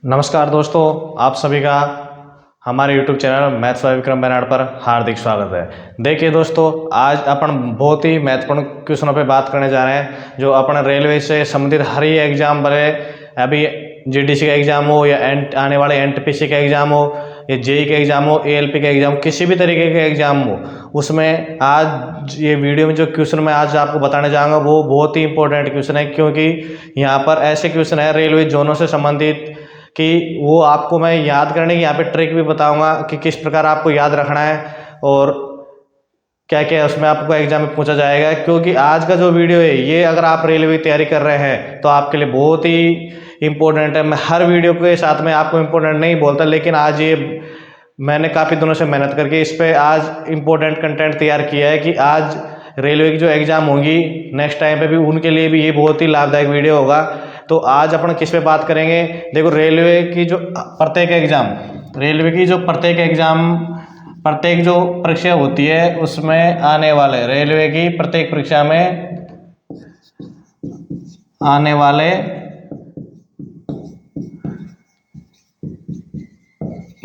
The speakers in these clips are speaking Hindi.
नमस्कार दोस्तों, आप सभी का हमारे YouTube channel maths by Vikram Benad पर हार्दिक स्वागत है। देखिए दोस्तों, आज अपन बहुत ही महत्वपूर्ण क्वेश्चनों पे बात करने जा रहे हैं जो अपन रेलवे से संबंधित हर ही एग्जाम भरे, अभी जीडीसी का एग्जाम हो या आने वाले एनटीपीसी का एग्जाम हो या जेई का एग्जाम हो, एएलपी का एग्जाम, किसी भी तरीके का एग्जाम हो, उसमें आज ये वीडियो में जो क्वेश्चन मैं आज आपको बताने जाऊँगा वो बहुत ही इंपॉर्टेंट क्वेश्चन है, क्योंकि यहाँ पर ऐसे क्वेश्चन है रेलवे जोनों से संबंधित कि वो आपको मैं याद करने की यहाँ पे ट्रिक भी बताऊंगा कि किस प्रकार आपको याद रखना है और क्या क्या उसमें आपको एग्जाम में पूछा जाएगा। क्योंकि आज का जो वीडियो है ये अगर आप रेलवे की तैयारी कर रहे हैं तो आपके लिए बहुत ही इम्पोर्टेंट है। मैं हर वीडियो के साथ में आपको इम्पोर्टेंट नहीं बोलता, लेकिन आज ये मैंने काफ़ी दिनों से मेहनत करके इस पर आज इम्पोर्टेंट कंटेंट तैयार किया है कि आज रेलवे की जो एग्ज़ाम होंगी नेक्स्ट टाइम पे भी उनके लिए भी ये बहुत ही लाभदायक वीडियो होगा। तो आज अपन किस पे बात करेंगे, देखो रेलवे की जो प्रत्येक एग्ज़ाम प्रत्येक जो परीक्षा होती है उसमें आने वाले रेलवे की प्रत्येक परीक्षा में आने वाले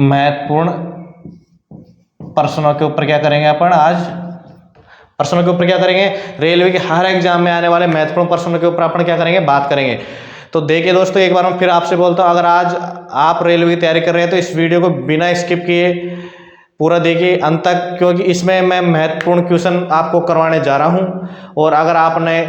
महत्वपूर्ण प्रश्नों के ऊपर क्या करेंगे अपन आज प्रश्नों के ऊपर क्या करेंगे, रेलवे के हर एग्जाम में आने वाले महत्वपूर्ण प्रश्नों के ऊपर अपन क्या करेंगे, बात करेंगे। तो देखिए दोस्तों, एक बार मैं फिर आपसे बोलता हूँ, अगर आज आप रेलवे की तैयारी कर रहे हैं तो इस वीडियो को बिना स्किप किए पूरा देखिए अंत तक, क्योंकि इसमें मैं महत्वपूर्ण क्वेश्चन आपको करवाने जा रहा हूँ। और अगर आपने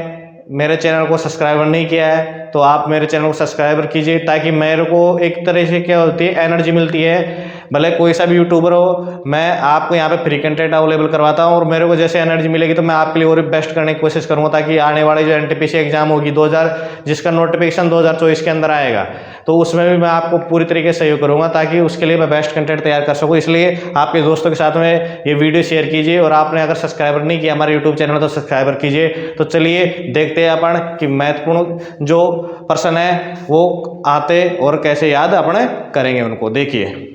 मेरे चैनल को सब्सक्राइबर नहीं किया है तो आप मेरे चैनल को सब्सक्राइबर कीजिए, ताकि मेरे को एक तरह से क्या होती है, एनर्जी मिलती है। भले कोई सा भी यूट्यूबर हो, मैं आपको यहाँ पे फ्री कंटेंट अवेलेबल करवाता हूँ और मेरे को जैसे एनर्जी मिलेगी तो मैं आपके लिए और बेस्ट करने की कोशिश करूँगा, ताकि आने वाली जो एनटीपीसी एग्जाम होगी 2000 जिसका नोटिफिकेशन 2024 के अंदर आएगा, तो उसमें भी मैं आपको पूरी तरीके से सहयोग करूँगा ताकि उसके लिए मैं बेस्ट कंटेंट तैयार कर सकूँ। इसलिए आपके दोस्तों के साथ में ये वीडियो शेयर कीजिए, और आपने अगर सब्सक्राइबर नहीं किया हमारे यूट्यूब चैनल तो सब्सक्राइबर कीजिए। तो चलिए देखते हैं अपन कि महत्वपूर्ण जो प्रश्न है वो आते और कैसे याद अपने करेंगे उनको। देखिए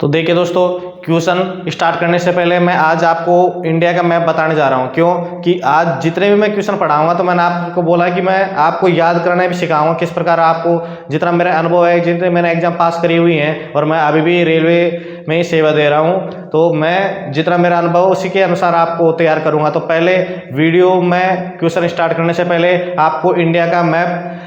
तो देखिए दोस्तों, क्वेश्चन स्टार्ट करने से पहले मैं आज आपको इंडिया का मैप बताने जा रहा हूँ। क्यों कि आज जितने भी मैं क्वेश्चन पढ़ाऊंगा तो मैंने आपको बोला कि मैं आपको याद करना भी सिखाऊंगा, किस प्रकार आपको जितना मेरा अनुभव है, जितने मैंने एग्जाम पास करी हुई हैं और मैं अभी भी रेलवे में ही सेवा दे रहा हूँ, तो मैं जितना मेरा अनुभव उसी के अनुसार आपको तैयार करूँगा। तो पहले वीडियो में क्वेश्चन स्टार्ट करने से पहले आपको इंडिया का मैप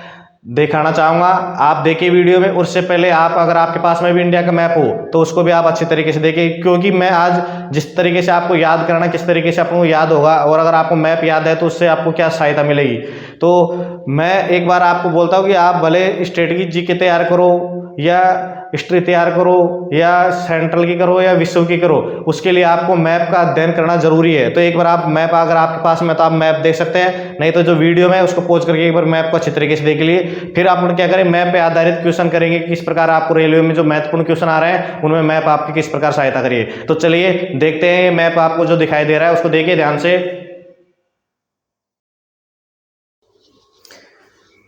दिखाना चाहूँगा, आप देखिए वीडियो में। उससे पहले आप अगर आपके पास में भी इंडिया का मैप हो तो उसको भी आप अच्छी तरीके से देखिए, क्योंकि मैं आज जिस तरीके से आपको याद करना, किस तरीके से आपको याद होगा, और अगर आपको मैप याद है तो उससे आपको क्या सहायता मिलेगी। तो मैं एक बार आपको बोलता हूँ कि आप भले स्ट्रेटजी जीके तैयार करो या हिस्ट्री तैयार करो या सेंट्रल की करो या विश्व की करो, उसके लिए आपको मैप का अध्ययन करना जरूरी है। तो एक बार आप मैप अगर आपके पास में तो आप मैप देख सकते हैं, नहीं तो जो वीडियो में उसको पॉज करके एक बार मैप को अच्छी तरीके से देख लिए। फिर आप क्या करें, मैप पे आधारित क्वेश्चन करेंगे, किस प्रकार आपको रेलवे में जो महत्वपूर्ण क्वेश्चन आ रहे हैं उनमें मैप आपकी किस प्रकार सहायता करिए। तो चलिए देखते हैं, मैप आपको जो दिखाई दे रहा है उसको देखिए ध्यान से।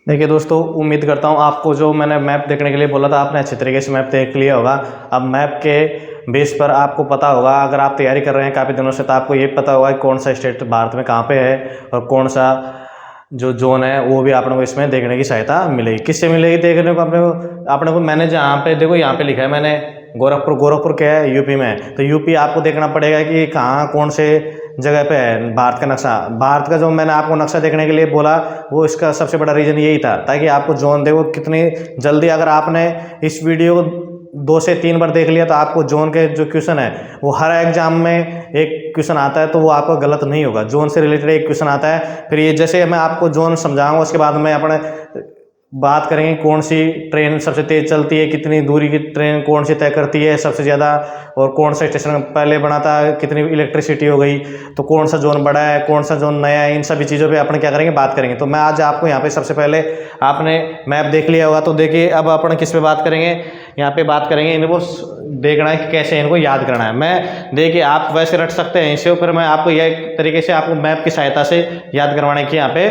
देखिए दोस्तों, उम्मीद करता हूँ आपको जो मैंने मैप देखने के लिए बोला था आपने अच्छे तरीके से मैप देख लिया होगा। अब मैप के बेस पर आपको पता होगा, अगर आप तैयारी कर रहे हैं काफ़ी दिनों से, तो आपको ये पता होगा कि कौन सा स्टेट भारत में कहाँ पे है और कौन सा जो जोन है वो भी आपने को इसमें देखने की सहायता मिलेगी। किससे मिलेगी देखने को आपने को मैंने जहाँ पे देखो यहाँ पे लिखा है मैंने गोरखपुर क्या है, यूपी में है। तो यूपी आपको देखना पड़ेगा कि कहाँ कौन से जगह पे है भारत का नक्शा। भारत का जो मैंने आपको नक्शा देखने के लिए बोला वो इसका सबसे बड़ा रीज़न यही था, ताकि आपको जोन देखो कितनी जल्दी। अगर आपने इस वीडियो 2 से 3 बार देख लिया तो आपको जोन के जो क्वेश्चन है वो हर एग्जाम में एक क्वेश्चन आता है तो वो आपका गलत नहीं होगा। जोन से रिलेटेड एक क्वेश्चन आता है, फिर ये जैसे मैं आपको जोन समझाऊंगा उसके बाद में अपने बात करेंगे कौन सी ट्रेन सबसे तेज़ चलती है, कितनी दूरी की ट्रेन कौन सी तय करती है सबसे ज़्यादा, और कौन सा स्टेशन पहले बना था, कितनी इलेक्ट्रिसिटी हो गई, तो कौन सा जोन बड़ा है कौन सा जोन नया है, इन सभी चीज़ों पे अपन क्या करेंगे, बात करेंगे। तो मैं आज आपको यहाँ पे सबसे पहले आपने मैप देख लिया होगा, तो देखिए अब अपन किस पे बात करेंगे, यहाँ पे बात करेंगे इनको देखना है कि कैसे इनको याद करना है। मैं देखिए आप वैसे रट सकते हैं इससे ऊपर, मैं आपको यह तरीके से आपको मैप की सहायता से याद करवाने की यहाँ पे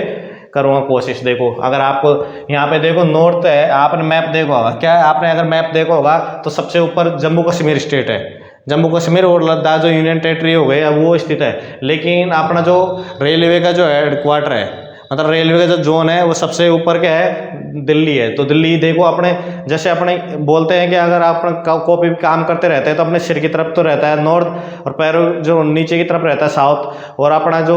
करूँगा कोशिश। देखो अगर आप यहाँ पे देखो नॉर्थ है, आपने मैप देखा होगा, क्या आपने अगर मैप देखा होगा तो सबसे ऊपर जम्मू कश्मीर स्टेट है, जम्मू कश्मीर और लद्दाख जो यूनियन टेरिटरी हो गए वो स्थित है। लेकिन अपना जो रेलवे का जो हेडक्वार्टर है मतलब रेलवे का जो जोन है वो सबसे ऊपर क्या है, दिल्ली है। तो दिल्ली देखो अपने, जैसे अपने बोलते हैं कि अगर आप कॉपी काम करते रहते हैं तो अपने सिर की तरफ तो रहता है नॉर्थ, और पैरों जो नीचे की तरफ रहता है साउथ, और अपना जो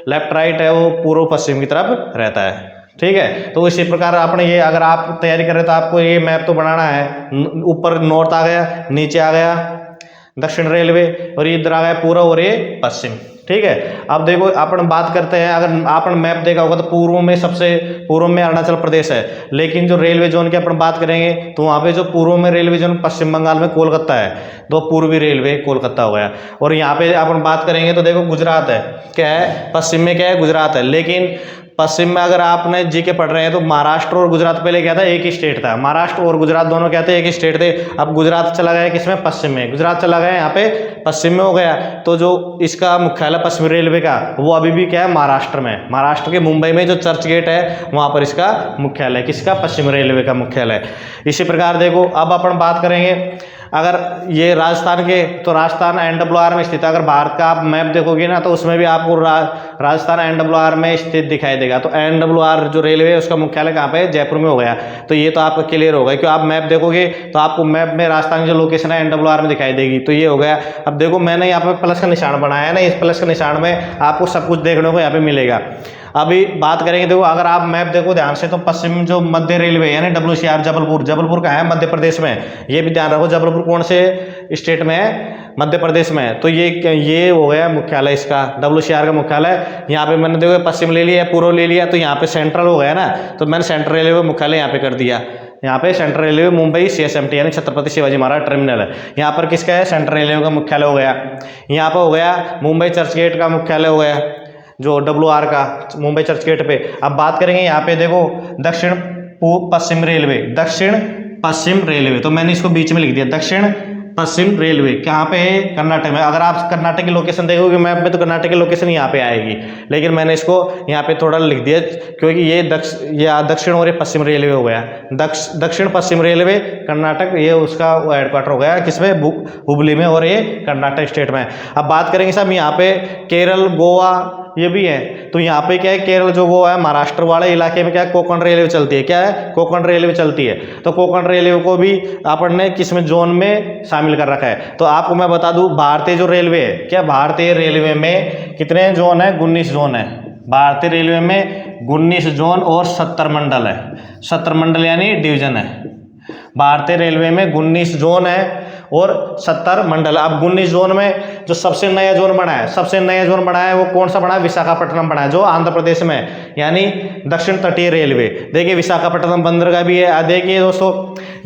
लेफ्ट राइट है वो पूर्व पश्चिम की तरफ रहता है। ठीक है, तो इसी प्रकार आपने ये, अगर आप तैयारी कर रहे तो आपको ये मैप तो बनाना है। ऊपर नॉर्थ आ गया, नीचे आ गया दक्षिण रेलवे, और ये इधर आ गया पूर्व और ये पश्चिम। ठीक है, अब देखो अपन बात करते हैं, अगर आपने मैप देखा होगा तो पूर्व में, सबसे पूर्व में अरुणाचल प्रदेश है, लेकिन जो रेलवे जोन की अपन बात करेंगे तो वहाँ पे जो पूर्व में रेलवे जोन पश्चिम बंगाल में कोलकाता है, तो पूर्वी रेलवे कोलकाता हो गया। और यहाँ पे अपन बात करेंगे तो देखो गुजरात है, क्या है, पश्चिम में क्या है, गुजरात है। लेकिन पश्चिम में अगर आपने जीके पढ़ रहे हैं तो महाराष्ट्र और गुजरात पहले क्या था, एक ही स्टेट था। महाराष्ट्र और गुजरात दोनों क्या थे, एक ही स्टेट थे। अब गुजरात चला गया किसमें, पश्चिम में। गुजरात चला गया यहाँ पे पश्चिम में हो गया, तो जो इसका मुख्यालय पश्चिमी रेलवे का वो अभी भी क्या है, महाराष्ट्र में। महाराष्ट्र के मुंबई में जो चर्च गेट है वहाँ पर इसका मुख्यालय, किसका, पश्चिम रेलवे का मुख्यालय। इसी प्रकार देखो अब अपन बात करेंगे, अगर ये राजस्थान के, तो राजस्थान NWR में स्थित है। अगर भारत का आप मैप देखोगे ना तो उसमें भी आपको राजस्थान NWR में स्थित दिखाई देगा। तो NWR जो रेलवे है उसका मुख्यालय कहाँ पे है, जयपुर में हो गया। तो ये तो आपका क्लियर होगा, क्योंकि आप मैप देखोगे तो आपको मैप में राजस्थान की जो लोकेशन है NWR में दिखाई देगी। तो ये हो गया। अब देखो मैंने यहाँ पे प्लस का निशान बनाया है ना, इस प्लस के निशान में आपको सब कुछ देखने को यहाँ पे मिलेगा। अभी बात करेंगे, देखो अगर आप मैप देखो ध्यान से तो पश्चिम जो मध्य रेलवे है ना, WCR जबलपुर, जबलपुर का है मध्य प्रदेश में, ये भी ध्यान रखो। जबलपुर कौन से स्टेट में है, मध्य प्रदेश में है। तो ये हो गया मुख्यालय इसका, WCR का मुख्यालय। यहाँ पे मैंने देखो पश्चिम ले लिया, पूर्व ले लिया, तो यहाँ पे सेंट्रल हो गया ना, तो मैंने सेंट्रल रेलवे मुख्यालय यहाँ पे कर दिया। यहाँ पे सेंट्रल रेलवे मुंबई CSMT यानी छत्रपति शिवाजी महाराज टर्मिनल है। यहाँ पर किसका है, सेंट्रल रेलवे का मुख्यालय हो गया। यहाँ पर हो गया मुंबई चर्च गेट का मुख्यालय हो गया, जो WR का मुंबई चर्च गेट पे। अब बात करेंगे यहाँ पे देखो दक्षिण पश्चिम रेलवे, दक्षिण पश्चिम रेलवे, तो मैंने इसको बीच में लिख दिया, दक्षिण पश्चिम रेलवे कहाँ पे है, कर्नाटक में। अगर आप कर्नाटक की लोकेशन देखोगे मैप में तो कर्नाटक की लोकेशन यहाँ पे आएगी, लेकिन मैंने इसको यहाँ पे थोड़ा लिख दिया क्योंकि ये दक्षिण और ये पश्चिम रेलवे हो गया। दक्षिण पश्चिम रेलवे कर्नाटक, ये उसका हेडक्वार्टर हो गया किसमें, हुबली में, और ये कर्नाटक स्टेट में। अब बात करेंगे साहब यहाँ पे केरल, गोवा ये भी है। तो यहाँ पे क्या है, केरल जो वो है महाराष्ट्र वाले इलाके में क्या है, कोंकण रेलवे चलती है। क्या है, कोंकण रेलवे चलती है। तो कोंकण रेलवे को भी अपन ने किसमें, जोन में शामिल कर रखा है। तो आपको मैं बता दूं, भारतीय जो रेलवे है, क्या भारतीय रेलवे में कितने जोन है, 19 जोन है। भारतीय रेलवे में 19 जोन और 70 मंडल है। 70 मंडल यानी डिवीजन है। भारतीय रेलवे में 19 जोन है और 70 मंडल। अब 19 जोन में जो सबसे नया जोन बना है, सबसे नया जोन बना है वो कौन सा बना है, विशाखापट्टनम बना है, जो आंध्र प्रदेश में, यानी दक्षिण तटीय रेलवे। देखिए विशाखापट्टनम बंदरगाह भी है। देखिए दोस्तों,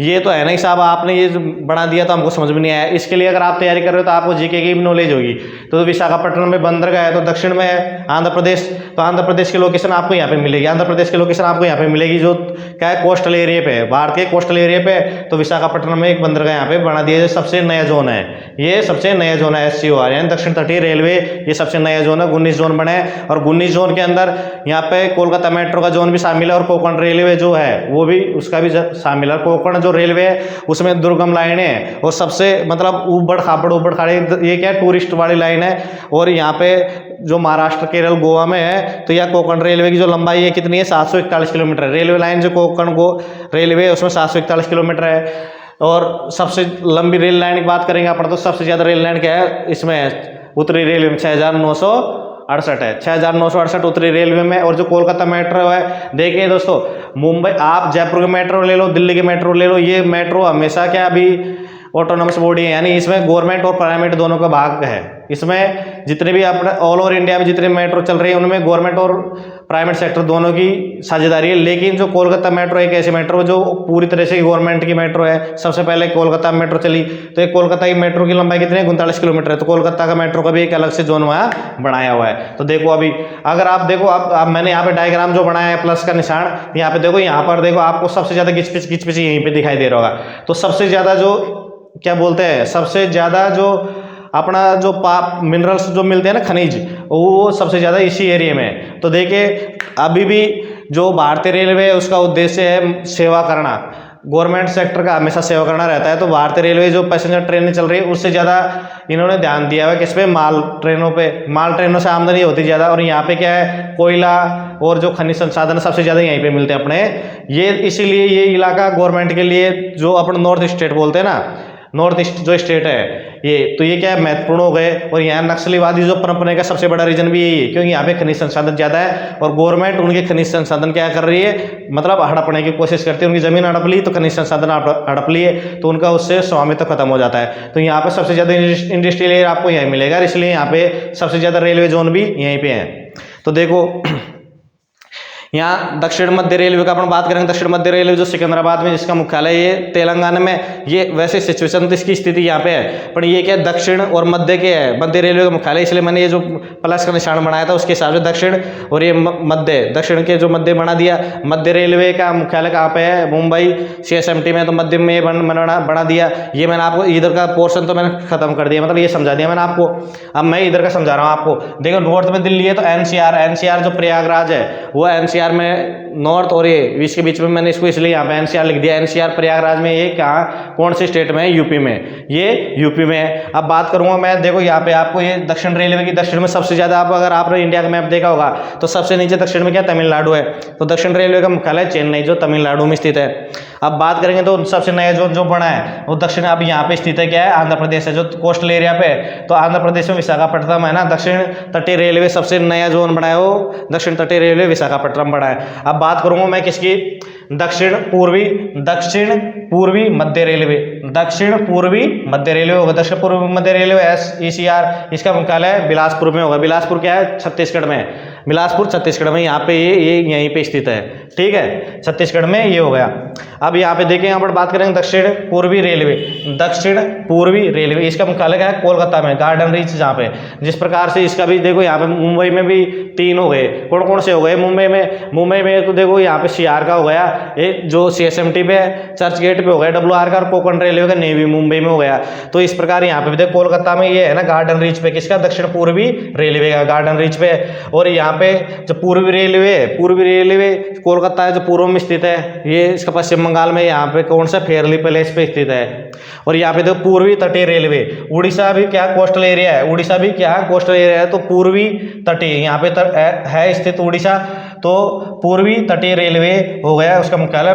ये तो है नहीं साहब, आपने ये बना दिया तो हमको समझ में नहीं आया। इसके लिए अगर आप तैयारी कर रहे हो तो आपको जीके की भी नॉलेज होगी। तो विशाखापट्टनम में बंदरगाह है, तो दक्षिण में है आंध्र प्रदेश, तो आंध्र प्रदेश की लोकेशन आपको यहाँ पे मिलेगी। आंध्र प्रदेश की लोकेशन आपको यहाँ पे मिलेगी, जो क्या है, कोस्टल एरिया पे है, भारत के कोस्टल एरिया पे। तो विशाखापट्टनम में एक बंदरगाह यहाँ पे बना दिया, सबसे नया जोन है। ये सबसे नया जोन है SCOR यानी दक्षिण तटीय रेलवे, ये सबसे नया जोन है। 19 जोन बने हैं और 19 जोन के अंदर यहाँ पे कोलकाता मेट्रो का जोन भी शामिल है, और कोंकण रेलवे जो है वो भी, उसका भी शामिल है। कोंकण जो रेलवे है उसमें दुर्गम लाइनें हैं और सबसे मतलब ऊबड़ खाबड़, ये क्या है, टूरिस्ट वाली लाइन है। और यहाँ पे जो महाराष्ट्र, केरल, गोवा में है, तो यह कोंकण रेलवे की जो लंबाई है कितनी है, 741 किलोमीटर है। रेलवे लाइन जो कोंकण रेलवे है उसमें 741 किलोमीटर है। और सबसे लंबी रेल लाइन की बात करेंगे अपन तो सबसे ज़्यादा रेल लाइन क्या है इसमें, उत्तरी रेलवे में 6968 है। 6968 उत्तरी रेलवे में। और जो कोलकाता मेट्रो है, देखिए दोस्तों, मुंबई, आप जयपुर के मेट्रो ले लो, दिल्ली के मेट्रो ले लो, ये मेट्रो हमेशा क्या अभी ऑटोनॉमस बॉडी है, यानी इसमें गवर्नमेंट और प्राइवेट दोनों का भाग है। इसमें जितने भी अपने ऑल ओवर इंडिया में जितने मेट्रो चल रही है उनमें गवर्नमेंट और प्राइवेट सेक्टर दोनों की साझेदारी है। लेकिन जो कोलकाता मेट्रो एक ऐसी मेट्रो जो पूरी तरह से गवर्नमेंट की मेट्रो है। सबसे पहले कोलकाता मेट्रो चली, तो एक कोलकाता की मेट्रो की लंबाई कितनी है, 39 किलोमीटर है। तो कोलकाता का मेट्रो का भी एक अलग से जोन वहाँ बनाया हुआ है। तो देखो अभी अगर आप देखो, अब मैंने यहाँ पे डायग्राम जो बनाया है प्लस का निशान, यहाँ पे देखो, यहाँ पर देखो आपको सबसे ज्यादा घिचपिच यहीं पे दिखाई दे रहा होगा। तो सबसे ज्यादा जो क्या बोलते हैं, सबसे ज्यादा जो अपना जो मिनरल्स जो मिलते हैं ना, खनिज, वो सबसे ज़्यादा इसी एरिया में है। तो देखिए अभी भी जो भारतीय रेलवे है उसका उद्देश्य है सेवा करना, गवर्नमेंट सेक्टर का हमेशा सेवा करना रहता है। तो भारतीय रेलवे जो पैसेंजर ट्रेनें चल रही है उससे ज़्यादा इन्होंने ध्यान दिया हुआ है किस पे, माल ट्रेनों पे। माल ट्रेनों से आमदनी होती ज़्यादा। और यहाँ पे क्या है, कोयला, और जो खनिज संसाधन सबसे ज़्यादा यहीं पे मिलते हैं अपने। ये इसीलिए ये इलाका गवर्नमेंट के लिए, जो अपन नॉर्थ स्टेट बोलते हैं ना, नॉर्थ ईस्ट जो स्टेट है ये, तो ये क्या है, महत्वपूर्ण हो गए। और यहाँ नक्सलीवादी जो पनपने का सबसे बड़ा रीजन भी यही है, क्योंकि यहाँ पे खनिज संसाधन ज़्यादा है और गवर्नमेंट उनके खनिज संसाधन क्या कर रही है, मतलब हड़पने की कोशिश करती है। उनकी ज़मीन हड़प ली तो खनिज संसाधन हड़प लिए तो उनका उससे स्वामित्व खत्म हो जाता है। तो यहाँ पे सबसे ज़्यादा इंडस्ट्रियल एरिया आपको यहीं मिलेगा, इसलिए यहाँ पे सबसे ज़्यादा रेलवे जोन भी यहीं पे है। तो देखो यहाँ दक्षिण मध्य रेलवे का अपन बात करेंगे। दक्षिण मध्य रेलवे जो सिकंदराबाद में जिसका मुख्यालय ये तेलंगाना में, ये वैसे सिचुएशन तो इसकी स्थिति यहाँ पे है, पर ये क्या दक्षिण और मध्य के है, मध्य रेलवे का मुख्यालय, इसलिए मैंने ये जो प्लस का निशान बनाया था उसके हिसाब से दक्षिण और ये मध्य, दक्षिण के जो मध्य बना दिया। मध्य रेलवे का मुख्यालय कहाँ पे है, मुंबई CSMT में, तो मध्य में बना दिया। ये मैंने आपको इधर का पोर्शन तो मैंने खत्म कर दिया, मतलब ये समझा दिया मैंने आपको। अब मैं इधर का समझा रहा हूँ आपको। देखो नॉर्थ में दिल्ली है तो NCR जो प्रयागराज है वो NCR में, नॉर्थ और ये इसके बीच में मैंने इसको इसलिए यहाँ पे NCR लिख दिया। NCR प्रयागराज में, ये कहाँ, कौन से स्टेट में है, यूपी में, ये यूपी में है। अब बात करूंगा मैं, देखो यहाँ पे आपको ये दक्षिण रेलवे की, दक्षिण में सबसे ज्यादा, आप अगर आपने इंडिया का मैप देखा होगा तो सबसे नीचे दक्षिण में क्या, तमिलनाडु है। तो दक्षिण रेलवे का मुख्यालय चेन्नई जो तमिलनाडु में स्थित है। अब बात करेंगे तो सबसे नया जो बना है वो दक्षिण, अब यहाँ पे स्थित है क्या है, आंध्र प्रदेश है, जो कोस्टल एरिया पे है। तो आंध्र प्रदेश में विशाखापट्टनम है ना, दक्षिण तटीय रेलवे सबसे नया जोन बना है वो दक्षिण तटीय रेलवे विशाखापट्टनम बना है। अब बात करूंगा मैं किसकी, दक्षिण पूर्वी मध्य रेलवे, दक्षिण पूर्वी मध्य रेलवे होगा। दक्षिण पूर्वी मध्य रेलवे SECR, इसका मुख्यालय बिलासपुर में होगा। बिलासपुर क्या है, छत्तीसगढ़ में, बिलासपुर छत्तीसगढ़ में, यहाँ पे ये यहीं पे स्थित है, ठीक है, छत्तीसगढ़ में ये हो गया। अब यहाँ पे देखें, यहाँ पर बात करेंगे दक्षिण पूर्वी रेलवे, इसका मुख्यालय क्या है, कोलकाता में, गार्डन रीच जहाँ पे। जिस प्रकार से इसका भी देखो, यहाँ पे मुंबई में भी 3 हो गए, कौन कौन से हो गए मुंबई में तो देखो यहाँ पे CR का हो गया, एक जो CSMT पे है, चर्च गेट पे हो गया WR का, और कोंकण रेलवे का नेवी मुंबई में हो गया। तो इस प्रकार यहाँ पे भी देखो कोलकाता में ये है ना, गार्डन रीच पे, किसका, दक्षिण पूर्वी रेलवे का, गार्डन रीच पे। और यहाँ पे जो पूर्वी रेलवे कोलकाता है जो पूर्व में स्थित है, ये इसका पश्चिम बंगाल में, यहाँ पे कौन सा, फेयरली पैलेस पे स्थित है। और यहाँ पे देखो पूर्वी तटीय रेलवे, उड़ीसा भी क्या कोस्टल एरिया है, उड़ीसा भी क्या कोस्टल एरिया है, तो पूर्वी तटीय यहाँ पे है स्थित उड़ीसा। तो पूर्वी तटीय रेलवे हो गया, उसका मुख्यालय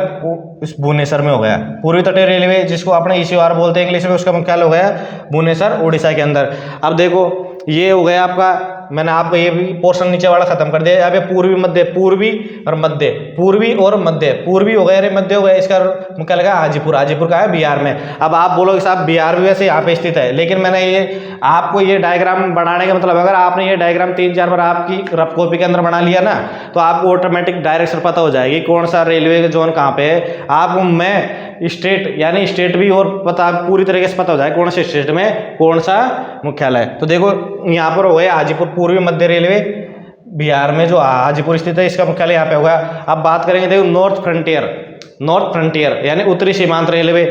भुवनेश्वर में हो गया। पूर्वी तटीय रेलवे जिसको अपने ECR बोलते हैं इंग्लिश में, उसका मुख्यालय हो गया भुवनेश्वर उड़ीसा के अंदर। अब देखो ये हो गया आपका, मैंने आपको ये भी पोर्शन नीचे वाला खत्म कर दिया। यहाँ पे पूर्वी और मध्य, पूर्वी हो गया, अरे मध्य हो गया, इसका मुख्यालय है हाजीपुर का है बिहार में। अब आप बोलोगे साहब बिहार भी वैसे यहाँ पे स्थित है, लेकिन मैंने ये आपको ये डायग्राम बनाने का मतलब, अगर आपने ये डायग्राम 3-4 बार आपकी रफ कॉपी के अंदर बना लिया ना, तो आपको ऑटोमेटिक डायरेक्शन पता हो जाएगी कौन सा रेलवे जोन कहाँ पे है। आपको मैं स्टेट यानी स्टेट भी और पता, पूरी तरीके से पता हो जाए कौन से स्टेट में कौन सा मुख्यालय। तो देखो यहाँ पर हो गया हाजीपुर, पूर्वी मध्य रेलवे बिहार में जो हाजीपुर स्थित है, इसका मुख्यालय यहाँ पे होगा। अब बात करेंगे देखो नॉर्थ फ्रंटियर यानी उत्तरी सीमांत रेलवे,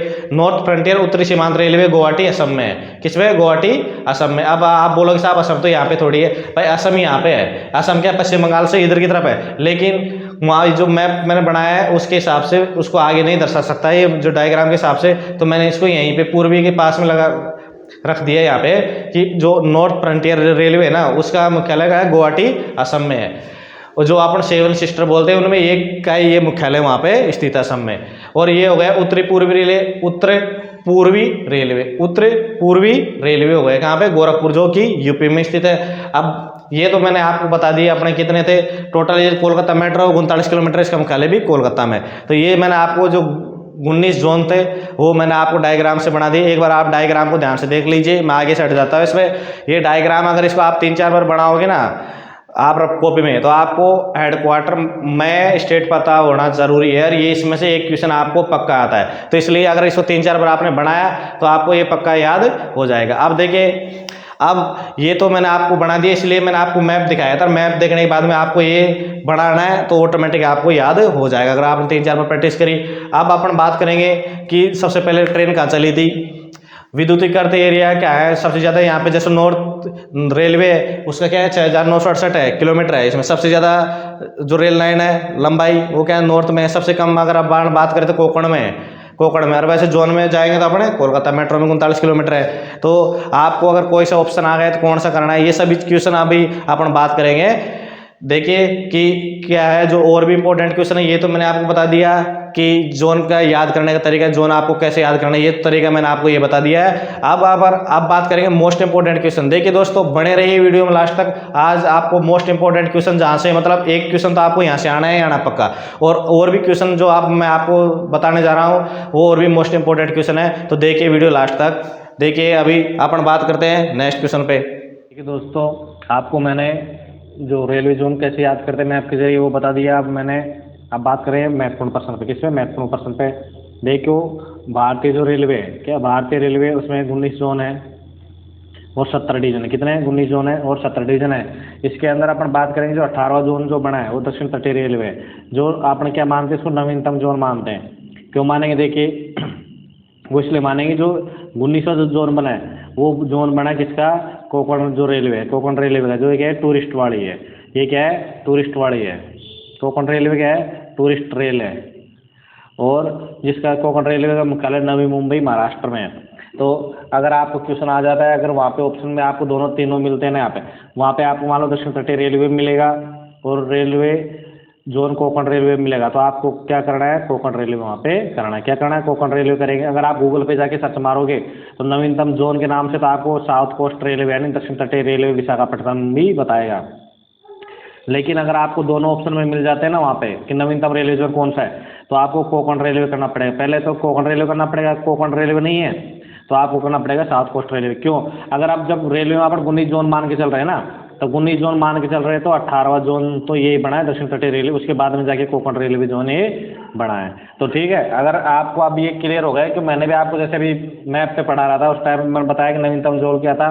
उत्तरी सीमांत रेलवे गुवाहाटी असम में है। किसमें, गुवाहाटी असम में। अब आप बोलोगे साहब असम तो यहाँ पे थोड़ी है, भाई असम यहाँ पे है। असम क्या पश्चिम बंगाल से इधर की तरफ है, लेकिन वहाँ जो मैप मैंने बनाया है उसके हिसाब से उसको आगे नहीं दर्शा सकता है, ये जो डायग्राम के हिसाब से, तो मैंने इसको यहीं पे पूर्वी के पास में रख दिया यहाँ पे, कि जो नॉर्थ फ्रंटियर रेलवे है ना, उसका मुख्यालय है गुवाहाटी असम में है। और जो अपन 7 सिस्टर बोलते हैं उनमें एक का ये मुख्यालय वहाँ पे स्थित है असम में। और ये हो गया उत्तरी पूर्वी रेलवे हो गया कहाँ पे, गोरखपुर जो कि यूपी में स्थित है। अब ये तो मैंने आपको बता दिया अपने कितने थे टोटल, ये कोलकाता मेट्रो 39 किलोमीटर, इसका मुख्यालय भी कोलकाता में। तो ये मैंने आपको जो 19 जोन थे वो मैंने आपको डायग्राम से बना दिए। एक बार आप डायग्राम को ध्यान से देख लीजिए, मैं आगे से हट जाता हूँ इसमें। ये डायग्राम अगर इसको आप 3-4 बार बनाओगे ना आप रफ कॉपी में, तो आपको हेडक्वार्टर में स्टेट पता होना जरूरी है, और ये इसमें से एक क्वेश्चन आपको पक्का आता है। तो इसलिए अगर इसको 3-4 बार आपने बनाया तो आपको ये पक्का याद हो जाएगा। अब देखिए, अब ये तो मैंने आपको बना दिया, इसलिए मैंने आपको मैप दिखाया था। मैप देखने के बाद में आपको ये बनाना है तो ऑटोमेटिक आपको याद हो जाएगा अगर आपने 3-4 बार प्रैक्टिस करी। अब अपन बात करेंगे कि सबसे पहले ट्रेन कहाँ चली थी। विद्युतीकृत एरिया क्या है सबसे ज़्यादा, यहाँ पे जैसे नॉर्थ रेलवे है उसका क्या है 6968 है किलोमीटर है। इसमें सबसे ज़्यादा जो रेल लाइन है लंबाई वो क्या है नॉर्थ में है। सबसे कम अगर आप बात करें तो कोंकण में है, और वैसे जोन में जाएंगे तो अपने कोलकाता मेट्रो में 39 किलोमीटर है। तो आपको अगर कोई सा ऑप्शन आ गया तो कौन सा करना है, ये सभी क्वेश्चन अभी अपन बात करेंगे देखिए कि क्या है जो और भी इंपॉर्टेंट क्वेश्चन है, ये तो मैंने आपको बता दिया कि जोन का याद करने का तरीका, जोन आपको कैसे याद करना है, ये तरीका मैंने आपको ये बता दिया है। अब बात करेंगे मोस्ट इंपॉर्टेंट क्वेश्चन। देखिए दोस्तों, बने रहिए वीडियो में लास्ट तक। आज आपको मोस्ट इंपॉर्टेंट क्वेश्चन जहाँ से, मतलब एक क्वेश्चन तो आपको यहाँ से आना है, आना पक्का, और भी क्वेश्चन जो मैं आपको बताने जा रहा हूँ वो और भी मोस्ट इंपॉर्टेंट क्वेश्चन है। तो देखिए वीडियो लास्ट तक। देखिए अभी अपन बात करते हैं नेक्स्ट क्वेश्चन पे। ठीक है दोस्तों, आपको मैंने जो रेलवे जोन कैसे याद करते हैं मैं आपके जरिए वो बता दिया। अब बात करें महत्वपूर्ण प्रश्न पे। किस पे? महत्वपूर्ण प्रश्न पे। देखो, भारतीय जो रेलवे है, क्या भारतीय रेलवे, उसमें 19 जोन है और 70 डिवीजन है। कितने? 19 जोन है और 70 डिवीजन है। इसके अंदर अपन बात करेंगे जो 18वां जोन जो बना है वो दक्षिण तटीय रेलवे है, जो आपने क्या मानते हैं, इसको नवीनतम जोन मानते हैं। क्यों मानेंगे? देखिए, वो इसलिए मानेंगे जो 19वां जो जोन बना है वो जोन बना है किसका? कोंकण जो रेलवे है, कोंकण रेलवे का, जो ये क्या है, टूरिस्ट वाली है। ये क्या है? टूरिस्ट वाली है। कोंकण रेलवे क्या है? टूरिस्ट रेल है। और जिसका कोंकण रेलवे का मुख्यालय नवी मुंबई महाराष्ट्र में है। तो अगर आपको क्वेश्चन आ जाता है, अगर वहाँ पे ऑप्शन में आपको दोनों तीनों मिलते हैं ना, यहाँ पे वहाँ पे आपको मान लो दक्षिण तटीय रेलवे मिलेगा और रेलवे जोन कोंकण रेलवे मिलेगा, तो आपको क्या करना है? कोंकण रेलवे वहाँ पे करना है। क्या करना है? कोंकण रेलवे करेंगे। अगर आप गूगल पे जाके सर्च मारोगे तो नवीनतम जोन के नाम से तो आपको साउथ कोस्ट रेलवे यानी दक्षिण तटीय रेलवे विशाखापट्टनम भी बताएगा। लेकिन अगर आपको दोनों ऑप्शन में मिल जाते हैं ना वहाँ पे कि नवीनतम रेलवे जोन कौन सा है, तो आपको कोंकण रेलवे करना पड़ेगा। पहले तो कोंकण रेलवे करना पड़ेगा, कोंकण रेलवे नहीं है तो आपको करना पड़ेगा साउथ कोस्ट रेलवे। क्यों? अगर आप जब रेलवे वहाँ पर 19 जोन मान के चल रहे हैं ना, तो 19 जोन मान के चल रहे हैं तो 18वां जोन तो यही बना है दक्षिण तटीय रेलवे, उसके बाद में जाके कोंकण रेलवे जोन ये बना है। तो ठीक है, अगर आपको अब ये क्लियर हो गया कि मैंने भी आपको जैसे अभी मैप पे पढ़ा रहा था उस टाइम मैंने बताया कि नवीनतम जोन क्या था?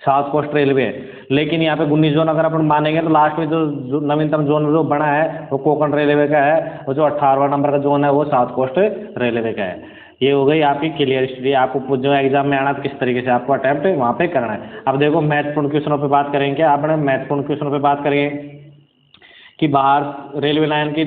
साउथ कोस्ट रेलवे है। लेकिन यहाँ पे 19 जोन अगर अपन मानेंगे तो लास्ट में जो नवीनतम जोन जो बना है वो कोंकण रेलवे का है, और जो 18वां नंबर का जोन है वो साउथ कोस्ट रेलवे का है। ये हो गई आपकी क्लियर स्टडी। आपको जो एग्जाम में आना तो किस तरीके से आपको अटैम्प्ट वहाँ पे करना है। अब देखो, महत्वपूर्ण क्वेश्चनों पे बात करेंगे। आपने महत्वपूर्ण क्वेश्चनों पे बात करेंगे कि बाहर रेलवे लाइन की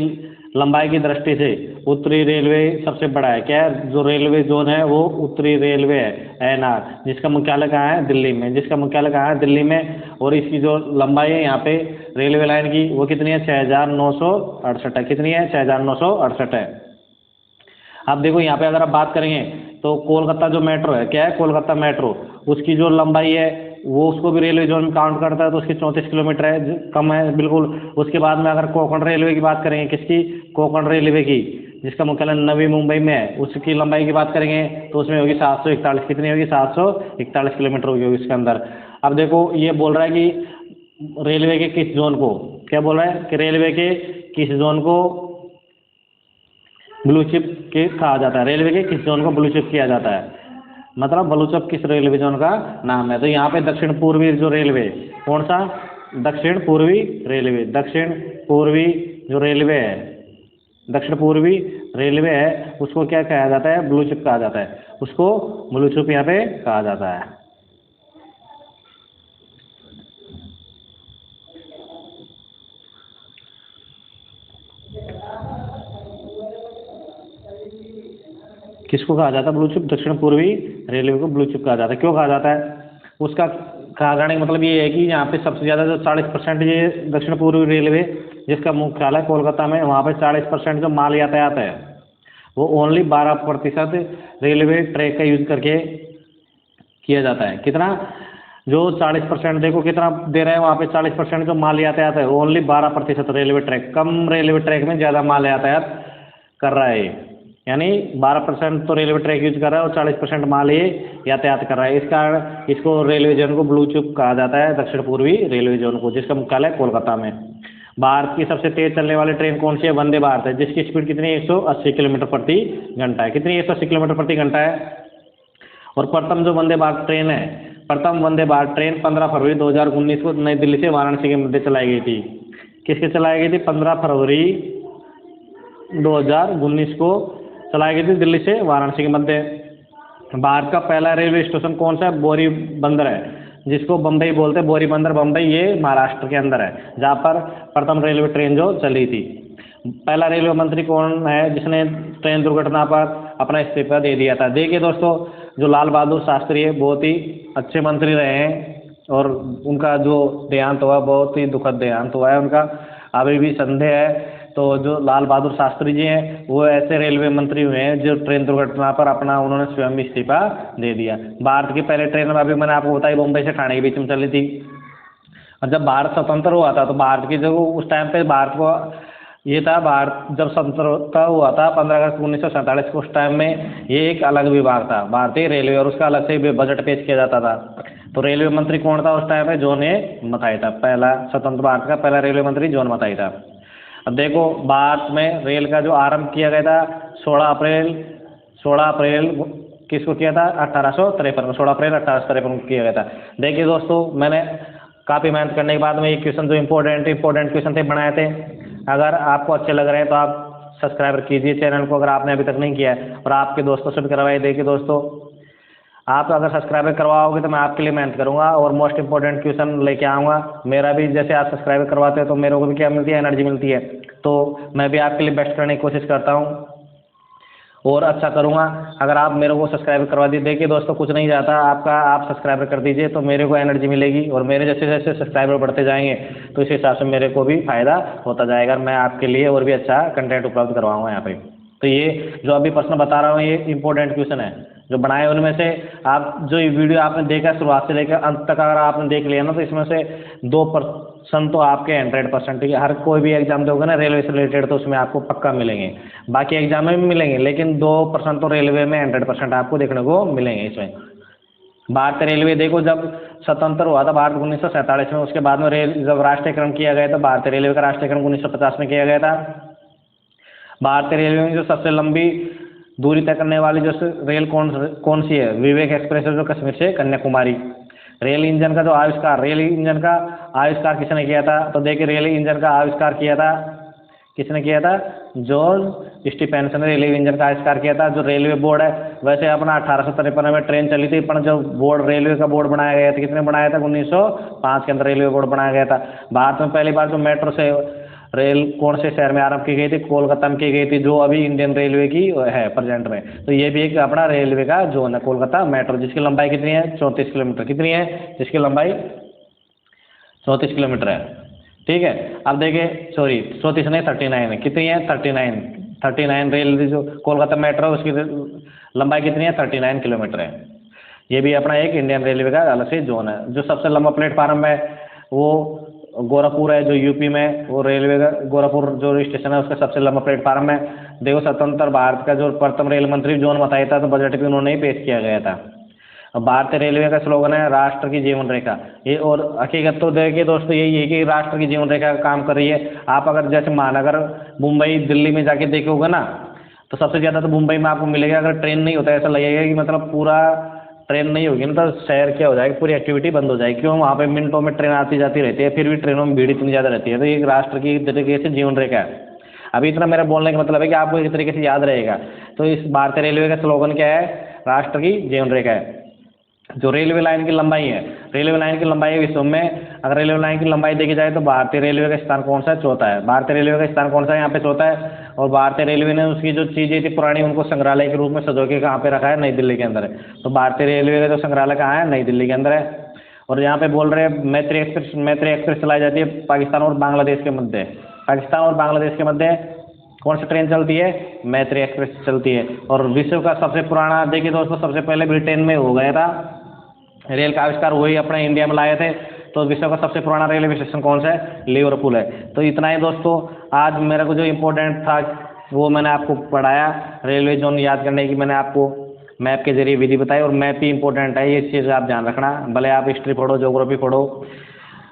लंबाई की दृष्टि से उत्तरी रेलवे सबसे बड़ा है। क्या है? जो रेलवे जोन है वो उत्तरी रेलवे है, एनआर, जिसका मुख्यालय कहाँ है? दिल्ली में। जिसका मुख्यालय कहाँ है? दिल्ली में। और इसकी जो लंबाई है यहाँ पे रेलवे लाइन की वो कितनी है? 6968 है। कितनी है? 6968 है। अब देखो यहाँ पे अगर आप बात करेंगे तो कोलकाता जो मेट्रो है, क्या है? कोलकाता मेट्रो, उसकी जो लंबाई है वो उसको भी रेलवे जोन में काउंट करता है, तो उसकी 34 किलोमीटर है, कम है बिल्कुल। उसके बाद में अगर कोंकण रेलवे की बात करेंगे, किसकी? कोंकण रेलवे की, जिसका मुख्यालय नवी मुंबई में है, उसकी लंबाई की बात करेंगे तो उसमें होगी 741। कितनी होगी? 741 किलोमीटर होगी इसके अंदर। अब देखो ये बोल रहा है कि रेलवे के किस जोन को, क्या बोल रहा है कि रेलवे के किस जोन को ब्लू चिप के कहा जाता है? रेलवे के किस जोन को ब्लू चिप किया जाता है? मतलब ब्लू चिप किस रेलवे जोन का नाम है? तो यहाँ पे दक्षिण पूर्वी जो रेलवे, कौन सा? दक्षिण पूर्वी रेलवे। दक्षिण पूर्वी जो रेलवे है, दक्षिण पूर्वी रेलवे है, उसको क्या कहा जाता है? ब्लू चिप कहा जाता है। उसको ब्लू चिप यहाँ पे कहा जाता है। किसको कहा जाता है ब्लू चिप? दक्षिण पूर्वी रेलवे को ब्लू चिप कहा जाता है। क्यों कहा जाता है? उसका कहा जाने का मतलब ये है कि यहाँ पे सबसे ज़्यादा जो 40% ये दक्षिण पूर्वी रेलवे, जिसका मुख्यालय कोलकाता में, वहाँ पे 40% जो माल यातायात है वो ओनली 12% रेलवे ट्रैक का यूज करके किया जाता है। कितना? जो 40%, देखो कितना दे रहे हैं वहाँ पे, 40% जो माल यातायात है वो ओनली 12% रेलवे ट्रैक, कम रेलवे ट्रैक में ज़्यादा माल यातायात कर रहा है। यानी 12% तो रेलवे ट्रैक यूज कर रहा है और 40% माल ये यातायात कर रहा है। इस कारण इसको रेलवे जोन को ब्लू चिप कहा जाता है, दक्षिण पूर्वी रेलवे जोन को, जिसका मुख्यालय कोलकाता में। भारत की सबसे तेज चलने वाली ट्रेन कौन सी है? वंदे भारत है, जिसकी स्पीड कितनी है? 180 किलोमीटर प्रति घंटा है। कितनी? 180 किलोमीटर प्रति घंटा है। और प्रथम जो वंदे भारत ट्रेन है, प्रथम वंदे भारत ट्रेन 15 फरवरी 2019 को नई दिल्ली से वाराणसी के मध्य चलाई गई थी। किसके चलाई गई थी? 15 फरवरी 2019 को चलाई गई थी दिल्ली से वाराणसी के मध्य। भारत का पहला रेलवे स्टेशन कौन सा है? बोरी बंदर है, जिसको बम्बई बोलते हैं। बोरी बंदर बम्बई, ये महाराष्ट्र के अंदर है, जहाँ पर प्रथम रेलवे ट्रेन जो चली थी। पहला रेलवे मंत्री कौन है जिसने ट्रेन दुर्घटना पर अपना इस्तीफा दे दिया था? देखिए दोस्तों, जो लाल बहादुर शास्त्री है बहुत ही अच्छे मंत्री रहे हैं और उनका जो देहांत हुआ बहुत ही दुखद देहांत हुआ है उनका। अभी भी संदेह है। तो जो लाल बहादुर शास्त्री जी हैं वो ऐसे रेलवे मंत्री हुए हैं जो ट्रेन दुर्घटना पर अपना उन्होंने स्वयं इस्तीफा दे दिया। भारत की पहले ट्रेन अभी मैंने आपको बताई मुंबई से ठाणे के बीच में चली थी। और जब भारत स्वतंत्र हुआ था तो भारत की जो उस टाइम पे भारत को ये था, भारत जब स्वतंत्रता हुआ था 15 अगस्त 1947 को, उस टाइम में ये एक अलग विभाग था भारतीय रेलवे और उसका अलग से बजट पेश किया जाता था। तो रेलवे मंत्री कौन था उस टाइम पे? जॉन ए मथाई था। पहला स्वतंत्र भारत का पहला रेलवे मंत्री जॉन मथाई था। अब देखो भारत में रेल का जो आरंभ किया गया था 16 अप्रैल किसको किया था? 1853 में, 16 अप्रैल 1853 को किया गया था। देखिए दोस्तों, मैंने काफ़ी मेहनत करने के बाद में ये क्वेश्चन जो इम्पोर्टेंट क्वेश्चन थे बनाए थे। अगर आपको अच्छे लग रहे हैं तो आप सब्सक्राइब कीजिए चैनल को अगर आपने अभी तक नहीं किया है, और आपके दोस्तों से भी करवाइए। देखिए दोस्तों, आप अगर सब्सक्राइब करवाओगे तो मैं आपके लिए मेहनत करूंगा और मोस्ट इंपॉर्टेंट क्वेश्चन लेके आऊँगा। मेरा भी जैसे आप सब्सक्राइब करवाते हो तो मेरे को भी क्या मिलती है? एनर्जी मिलती है। तो मैं भी आपके लिए बेस्ट करने की कोशिश करता हूँ और अच्छा करूँगा अगर आप मेरे को सब्सक्राइब करवा दीजिए। देखिए दोस्तों, कुछ नहीं जाता आपका, आप सब्सक्राइब कर दीजिए तो मेरे को एनर्जी मिलेगी, और मेरे जैसे जैसे सब्सक्राइबर बढ़ते जाएंगे तो इस हिसाब से मेरे को भी फ़ायदा होता जाएगा। मैं आपके लिए और भी अच्छा कंटेंट उपलब्ध करवाऊँगा यहाँ पे। तो ये जो अभी प्रश्न बता रहा हूँ ये इंपॉर्टेंट क्वेश्चन है जो बनाए, उनमें से आप जो ये वीडियो आपने देखा शुरुआत से लेकर अंत तक अगर आपने देख लिया ना तो इसमें से 2% तो आपके 100% ही, हर कोई भी एग्जाम दोगे ना रेलवे से रिलेटेड तो उसमें आपको पक्का मिलेंगे। बाकी एग्जाम में भी मिलेंगे लेकिन 2% तो रेलवे में 100% आपको देखने को मिलेंगे। इसमें भारतीय रेलवे देखो, जब स्वतंत्र हुआ था भारत 1947 में, उसके बाद में जब राष्ट्रीयकरण किया गया था भारतीय रेलवे का राष्ट्रीयकरण 1950 में किया गया था। भारतीय रेलवे में जो सबसे लंबी दूरी तय करने वाली जो रेल कौन सी है? विवेक एक्सप्रेस है जो कश्मीर से कन्याकुमारी। रेल इंजन का आविष्कार किसने किया था? तो देखिए रेल इंजन का आविष्कार किया था, किसने किया था? जॉर्ज स्टीफेंसन ने रेलवे इंजन का आविष्कार किया था। जो रेलवे बोर्ड है, वैसे अपना 1853 में ट्रेन चली थी, पर जो बोर्ड रेलवे का बोर्ड बनाया गया था किसने बनाया था? 1905 के अंदर रेलवे बोर्ड बनाया गया था। भारत में पहली बार जो मेट्रो से रेल कौन से शहर में आरंभ की गई थी? कोलकाता में की गई थी, जो अभी इंडियन रेलवे की है प्रेजेंट में। तो ये भी एक अपना रेलवे का जोन है कोलकाता मेट्रो, जिसकी लंबाई कितनी है? 34 किलोमीटर। कितनी है? जिसकी लंबाई 34 किलोमीटर है। ठीक है, अब देखिए 34 नहीं 39 है। कितनी है? 39 रेल जो कोलकाता मेट्रो उसकी लंबाई कितनी है? 39 किलोमीटर है। ये भी अपना एक इंडियन रेलवे का अलग से जोन है। जो सबसे लंबा प्लेटफार्म है वो गोरखपुर है, जो यूपी में, वो रेलवे का गोरखपुर जो स्टेशन है उसका सबसे लंबा प्लेटफार्म है। देखो स्वतंत्र भारत का जो प्रथम रेल मंत्री जॉन मथाई था तो बजट भी उन्होंने ही पेश किया गया था। अब भारतीय रेलवे का स्लोगन है राष्ट्र की जीवन रेखा। ये और हकीकत तो देखिए दोस्तों यही है कि राष्ट्र की जीवन रेखा का काम कर रही है। आप अगर जैसे महानगर मुंबई दिल्ली में जाके देखोगे ना तो सबसे ज़्यादा तो मुंबई में आपको मिलेगा। अगर ट्रेन नहीं होता ऐसा लगेगा कि मतलब पूरा ट्रेन नहीं होगी ना तो शहर क्या हो जाएगा, पूरी एक्टिविटी बंद हो जाएगी। क्यों? वहाँ पे मिनटों में ट्रेन आती जाती रहती है, फिर भी ट्रेनों में भीड़ इतनी ज़्यादा रहती है। तो ये राष्ट्र की तरीके से जीवन रेखा है। अभी इतना मेरा बोलने का मतलब है कि आपको एक तरीके से याद रहेगा। तो इस भारतीय रेलवे का स्लोगन क्या है? राष्ट्र की जीवन रेखा है। जो रेलवे लाइन की लंबाई है, रेलवे लाइन की लंबाई विश्व में अगर रेलवे लाइन की लंबाई देखी जाए तो भारतीय रेलवे का स्थान कौन सा है? चौथा है। भारतीय रेलवे का स्थान कौन सा है? यहाँ पे चौथा है। और भारतीय रेलवे ने उसकी जो चीज़ें थी पुरानी उनको संग्रहालय के रूप में सजो के कहाँ पे रखा है? नई दिल्ली के अंदर है। तो भारतीय रेलवे का जो संग्रहालय कहाँ है? नई दिल्ली के अंदर है। और यहाँ पे बोल रहे हैं मैत्री एक्सप्रेस चलाई जाती है पाकिस्तान और बांग्लादेश के मध्य। पाकिस्तान और बांग्लादेश के मध्य कौन सी ट्रेन चलती है? मैत्री एक्सप्रेस चलती है। और विश्व का सबसे पुराना, देखिए दोस्तों, सबसे पहले ब्रिटेन में हो गया था रेल का आविष्कार, वही अपने इंडिया में लाए थे। तो विश्व का सबसे पुराना रेलवे स्टेशन कौन सा है? लिवरपूल है। तो इतना ही दोस्तों, आज मेरा को जो इम्पोर्टेंट था वो मैंने आपको पढ़ाया। रेलवे जोन याद करने की मैंने आपको मैप के जरिए विधि बताई, और मैप ही इंपॉर्टेंट है, ये चीज़ आप ध्यान रखना। भले आप हिस्ट्री पढ़ो, ज्योग्राफी पढ़ो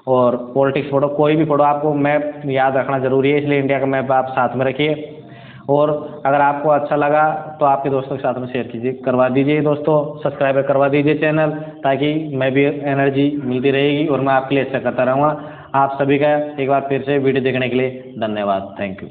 और पॉलिटिक्स पढ़ो, कोई भी पढ़ो, आपको मैप याद रखना जरूरी है। इसलिए इंडिया का मैप आप साथ में रखिए। और अगर आपको अच्छा लगा तो आपके दोस्तों के साथ में शेयर कीजिए, करवा दीजिए दोस्तों, सब्सक्राइब करवा दीजिए चैनल, ताकि मैं भी एनर्जी मिलती रहेगी और मैं आपके लिए अच्छा करता रहूँगा। आप सभी का एक बार फिर से वीडियो देखने के लिए धन्यवाद। Thank you.